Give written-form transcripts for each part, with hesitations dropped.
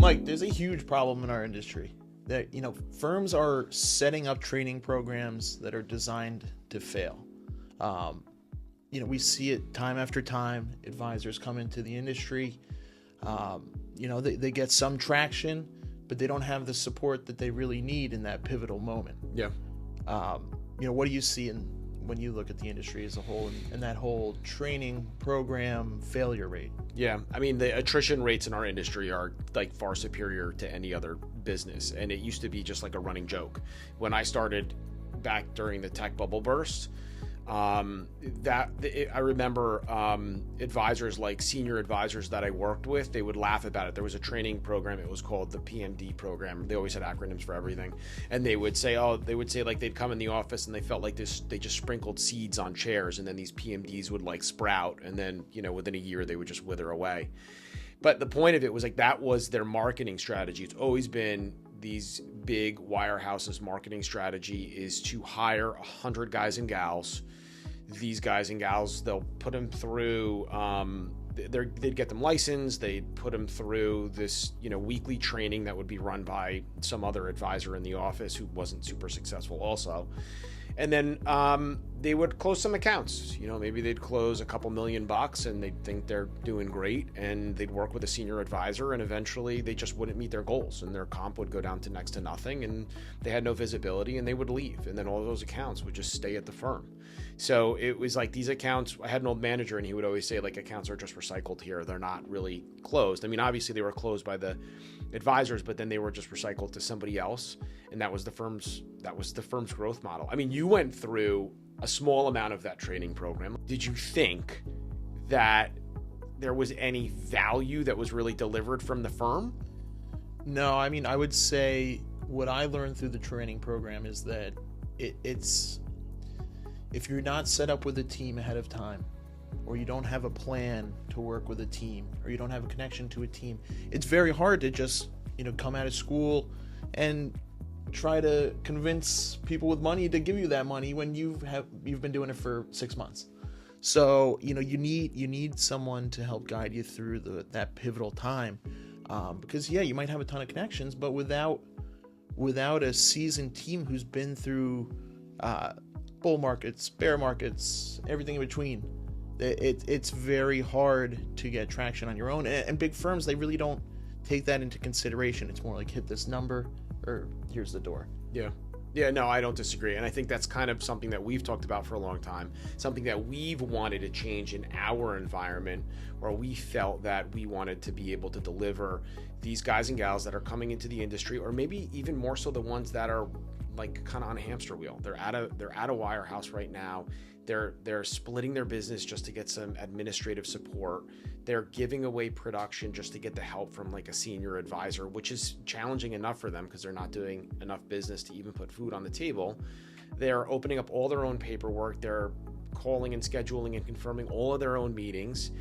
Mike, there's a huge problem in our industry that, firms are setting up training programs that are designed to fail. We see it time after time. Advisors come into the industry, they get some traction, but they don't have the support that they really need in that pivotal moment. Yeah. What do you see when you look at the industry as a whole and that whole training program failure rate? Yeah, I mean, the attrition rates in our industry are like far superior to any other business. And it used to be just like a running joke. When I started back during the tech bubble burst, I remember advisors, like senior advisors that I worked with, they would laugh about it. There was a training program, it was called the PMD program. They always had acronyms for everything. And they would say like they'd come in the office and they felt like they just sprinkled seeds on chairs, and then these PMDs would like sprout, and then, within a year they would just wither away. But the point of it was like that was their marketing strategy. It's always been these big wirehouses' marketing strategy is to hire 100 guys and gals. These guys and gals, they'll put them through, they'd get them licensed, they'd put them through this, weekly training that would be run by some other advisor in the office who wasn't super successful also. And then they would close some accounts. Maybe they'd close a couple $1 million and they'd think they're doing great, and they'd work with a senior advisor, and eventually they just wouldn't meet their goals, and their comp would go down to next to nothing, and they had no visibility, and they would leave, and then all those accounts would just stay at the firm. So it was like these accounts, I had an old manager, and he would always say, like, accounts are just recycled here. They're not really closed. I mean, obviously they were closed by the advisors, but then they were just recycled to somebody else. And that was the firm's growth model. I mean, you went through a small amount of that training program. Did you think that there was any value that was really delivered from the firm? No, I mean, I would say what I learned through the training program is that it's if you're not set up with a team ahead of time, or you don't have a plan to work with a team, or you don't have a connection to a team, it's very hard to just, come out of school and try to convince people with money to give you that money when you've been doing it for 6 months. So, you need someone to help guide you through that pivotal time. Because you might have a ton of connections, but without a seasoned team who's been through bull markets, bear markets, everything in between, it's very hard to get traction on your own. And big firms, they really don't take that into consideration. It's more like hit this number or here's the door. Yeah, no, I don't disagree. And I think that's kind of something that we've talked about for a long time, something that we've wanted to change in our environment, where we felt that we wanted to be able to deliver these guys and gals that are coming into the industry, or maybe even more so the ones that are like kind of on a hamster wheel. They're at a wirehouse right now. They're splitting their business just to get some administrative support. They're giving away production just to get the help from like a senior advisor, which is challenging enough for them because they're not doing enough business to even put food on the table. They're opening up all their own paperwork. They're calling and scheduling and confirming all of their own meetings.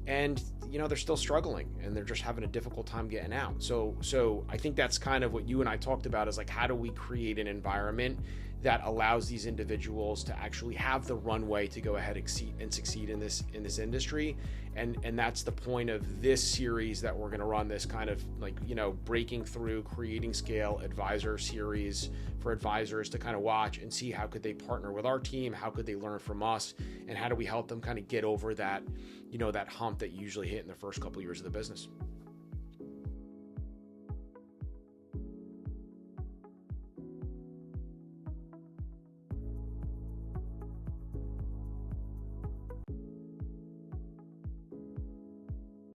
And, they're still struggling, and they're just having a difficult time getting out. So I think that's kind of what you and I talked about, is like, how do we create an environment that allows these individuals to actually have the runway to go ahead and succeed in this industry. And that's the point of this series that we're going to run, this kind of like, breaking through, creating scale advisor series for advisors to kind of watch and see how could they partner with our team, how could they learn from us, and how do we help them kind of get over that, that hump that you usually hit in the first couple of years of the business.